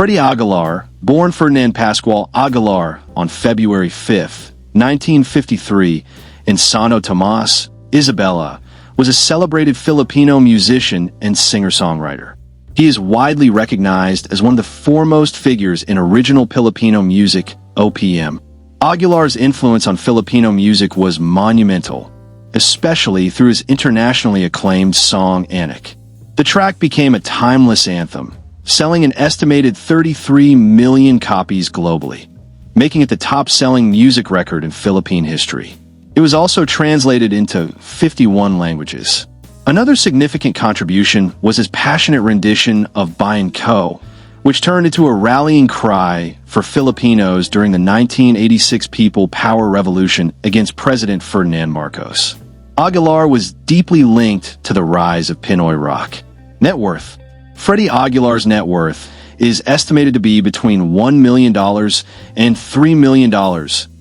Freddie Aguilar, born Ferdinand Pascual Aguilar on February 5, 1953, in Santo Tomas, Isabela, was a celebrated Filipino musician and singer-songwriter. He is widely recognized as one of the foremost figures in original Filipino music, OPM. Aguilar's influence on Filipino music was monumental, especially through his internationally acclaimed song Anak. The track became a timeless anthem, selling an estimated 33 million copies globally, making it the top-selling music record in Philippine history. It was also translated into 51 languages. Another significant contribution was his passionate rendition of Bayan Ko, which turned into a rallying cry for Filipinos during the 1986 People Power Revolution against President Ferdinand Marcos. Aguilar was deeply linked to the rise of Pinoy rock. Net worth. Freddie Aguilar's net worth is estimated to be between $1 million and $3 million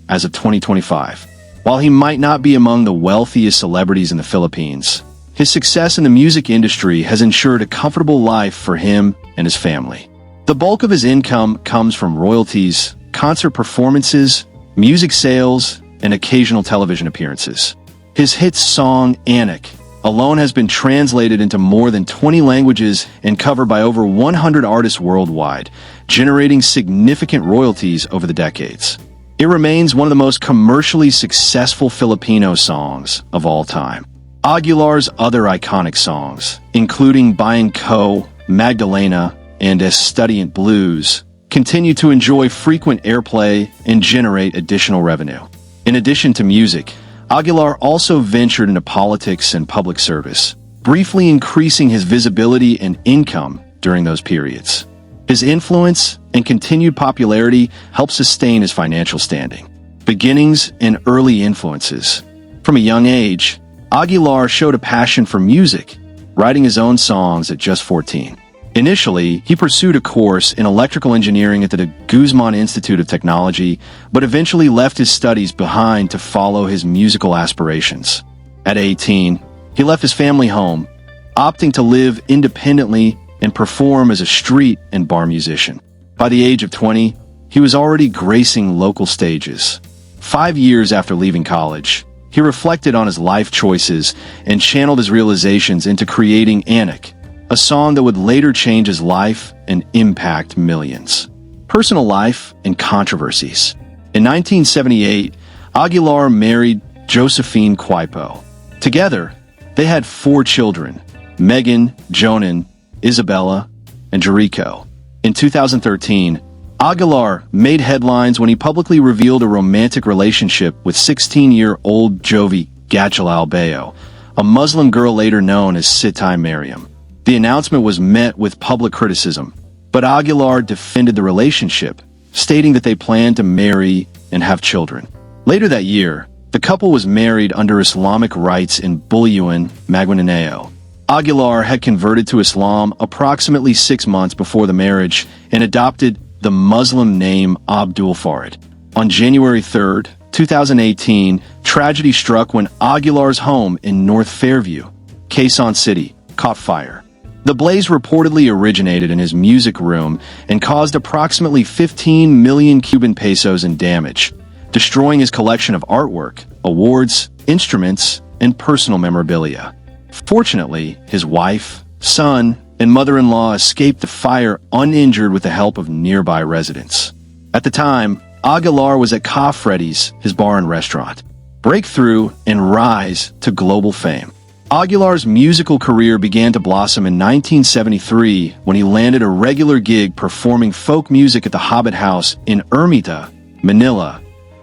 as of 2025. While he might not be among the wealthiest celebrities in the Philippines, his success in the music industry has ensured a comfortable life for him and his family. The bulk of his income comes from royalties, concert performances, music sales, and occasional television appearances. His hit song, Anak, alone has been translated into more than 20 languages and covered by over 100 artists worldwide, generating significant royalties over the decades. It remains one of the most commercially successful Filipino songs of all time. Aguilar's other iconic songs, including Bayan Ko, Magdalena, and Estudiant Blues, continue to enjoy frequent airplay and generate additional revenue. In addition to music, Aguilar also ventured into politics and public service, briefly increasing his visibility and income during those periods. His influence and continued popularity helped sustain his financial standing. Beginnings and early influences. From a young age, Aguilar showed a passion for music, writing his own songs at just 14. Initially, he pursued a course in electrical engineering at the Guzman Institute of Technology, but eventually left his studies behind to follow his musical aspirations. At 18, he left his family home, opting to live independently and perform as a street and bar musician. By the age of 20, he was already gracing local stages. 5 years after leaving college, he reflected on his life choices and channeled his realizations into creating Anak, a song that would later change his life and impact millions. Personal life and controversies. In 1978, Aguilar married Josephine Quipo. Together, they had 4 children, Megan, Jonan, Isabela, and Jericho. In 2013, Aguilar made headlines when he publicly revealed a romantic relationship with 16-year-old Jovi Gatchal, a Muslim girl later known as Siti Mariam. The announcement was met with public criticism, but Aguilar defended the relationship, stating that they planned to marry and have children. Later that year, the couple was married under Islamic rites in Bulacan, Maguindanao. Aguilar had converted to Islam approximately 6 months before the marriage and adopted the Muslim name Abdul Farid. On January 3, 2018, tragedy struck when Aguilar's home in North Fairview, Quezon City, caught fire. The blaze reportedly originated in his music room and caused approximately 15 million Cuban pesos in damage, destroying his collection of artwork, awards, instruments, and personal memorabilia. Fortunately, his wife, son, and mother-in-law escaped the fire uninjured with the help of nearby residents. At the time, Aguilar was at Ka Freddy's, his bar and restaurant. Breakthrough and rise to global fame. Aguilar's musical career began to blossom in 1973 when he landed a regular gig performing folk music at the Hobbit House in Ermita, Manila,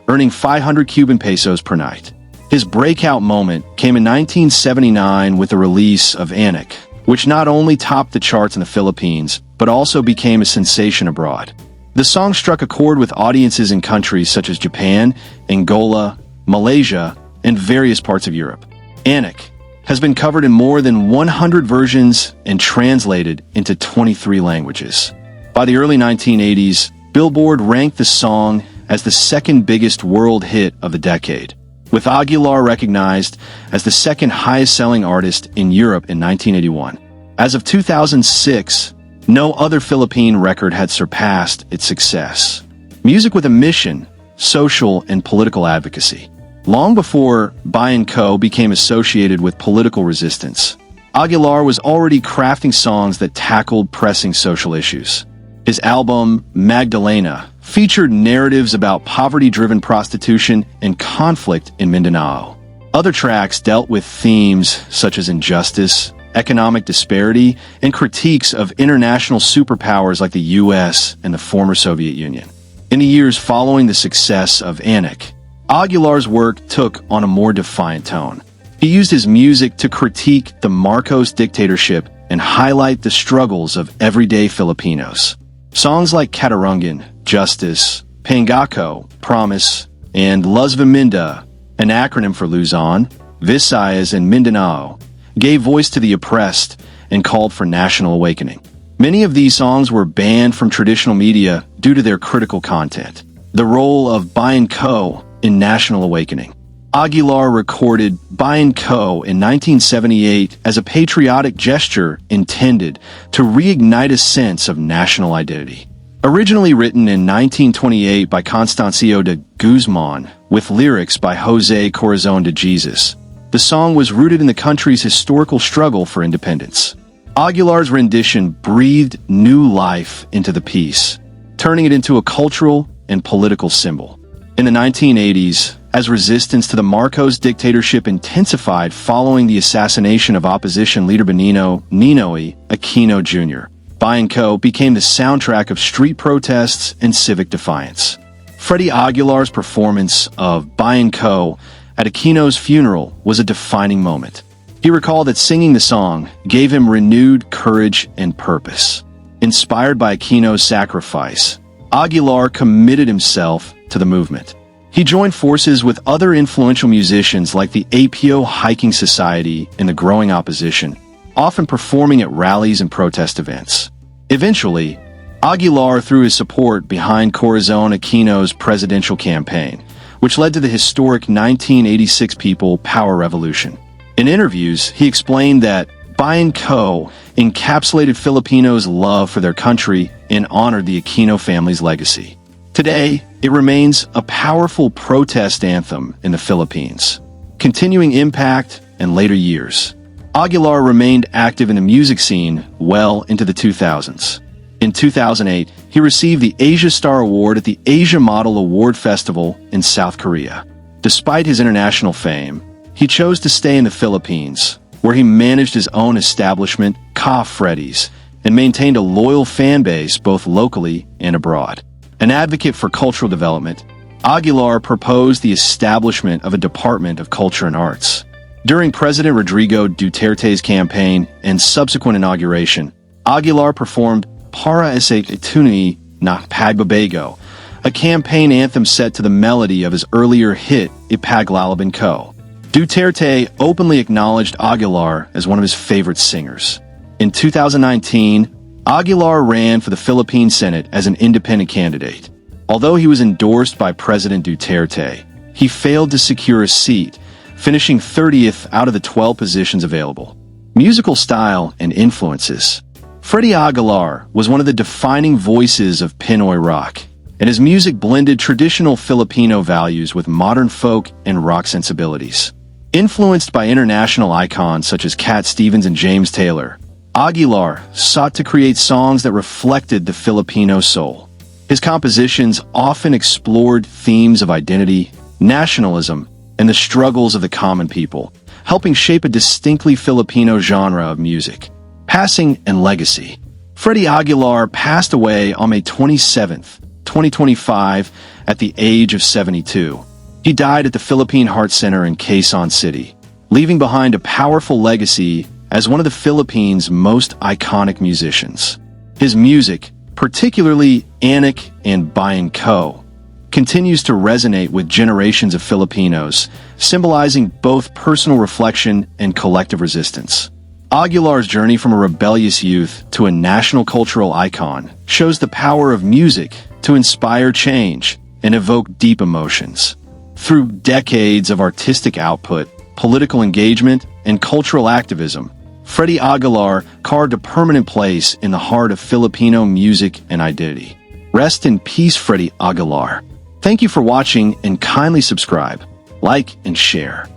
earning 500 Cuban pesos per night. His breakout moment came in 1979 with the release of Anak, which not only topped the charts in the Philippines, but also became a sensation abroad. The song struck a chord with audiences in countries such as Japan, Angola, Malaysia, and various parts of Europe. Anak has been covered in more than 100 versions and translated into 23 languages. By the early 1980s, Billboard ranked the song as the second biggest world hit of the decade, with Aguilar recognized as the second highest-selling artist in Europe in 1981. As of 2006, No other Philippine record had surpassed its success. Music with a mission, social and political advocacy. Long before Bayan Ko became associated with political resistance, Aguilar was already crafting songs that tackled pressing social issues. His album, Magdalena, featured narratives about poverty-driven prostitution and conflict in Mindanao. Other tracks dealt with themes such as injustice, economic disparity, and critiques of international superpowers like the US and the former Soviet Union. In the years following the success of Anak, Aguilar's work took on a more defiant tone. He used his music to critique the Marcos dictatorship and highlight the struggles of everyday Filipinos. Songs like Katarungan, Justice, Pangako, Promise, and Luzviminda, an acronym for Luzon, Visayas, and Mindanao, gave voice to the oppressed and called for national awakening. Many of these songs were banned from traditional media due to their critical content. The role of Bayan Ko in national awakening. Aguilar recorded Bayan Ko in 1978 as a patriotic gesture intended to reignite a sense of national identity. Originally written in 1928 by Constancio de Guzman, with lyrics by Jose Corazon de Jesus, the song was rooted in the country's historical struggle for independence. Aguilar's rendition breathed new life into the piece, turning it into a cultural and political symbol. In the 1980s, as resistance to the Marcos dictatorship intensified following the assassination of opposition leader Benigno Ninoy Aquino Jr., Bayan Ko became the soundtrack of street protests and civic defiance. Freddie Aguilar's performance of Bayan Ko at Aquino's funeral was a defining moment. He recalled that singing the song gave him renewed courage and purpose. Inspired by Aquino's sacrifice, Aguilar committed himself to the movement. He joined forces with other influential musicians like the APO Hiking Society and the growing opposition, often performing at rallies and protest events. Eventually, Aguilar threw his support behind Corazon Aquino's presidential campaign, which led to the historic 1986 People Power Revolution. In interviews, he explained that Bayan Ko encapsulated Filipinos' love for their country and honored the Aquino family's legacy. Today, it remains a powerful protest anthem in the Philippines, continuing impact in later years. Aguilar remained active in the music scene well into the 2000s. In 2008, he received the Asia Star Award at the Asia Model Award Festival in South Korea. Despite his international fame, he chose to stay in the Philippines, where he managed his own establishment, Ka Freddy's, and maintained a loyal fan base both locally and abroad. An advocate for cultural development, Aguilar proposed the establishment of a Department of Culture and Arts. During President Rodrigo Duterte's campaign and subsequent inauguration, Aguilar performed Para Sa Ituni na Pagbabago, a campaign anthem set to the melody of his earlier hit Ipaglalaban Ko. Duterte openly acknowledged Aguilar as one of his favorite singers. In 2019, Aguilar ran for the Philippine Senate as an independent candidate. Although he was endorsed by President Duterte, he failed to secure a seat, finishing 30th out of the 12 positions available. Musical style and influences. Freddie Aguilar was one of the defining voices of Pinoy rock, and his music blended traditional Filipino values with modern folk and rock sensibilities. Influenced by international icons such as Cat Stevens and James Taylor, Aguilar sought to create songs that reflected the Filipino soul. His compositions often explored themes of identity, nationalism, and the struggles of the common people, helping shape a distinctly Filipino genre of music. Passing and legacy. Freddie Aguilar passed away on May 27, 2025, at the age of 72. He died at the Philippine Heart Center in Quezon City, leaving behind a powerful legacy as one of the Philippines' most iconic musicians. His music, particularly Anak and Bayan Ko, continues to resonate with generations of Filipinos, symbolizing both personal reflection and collective resistance. Aguilar's journey from a rebellious youth to a national cultural icon shows the power of music to inspire change and evoke deep emotions. Through decades of artistic output, political engagement, and cultural activism, Freddie Aguilar carved a permanent place in the heart of Filipino music and identity. Rest in peace, Freddie Aguilar. Thank you for watching and kindly subscribe, like, and share.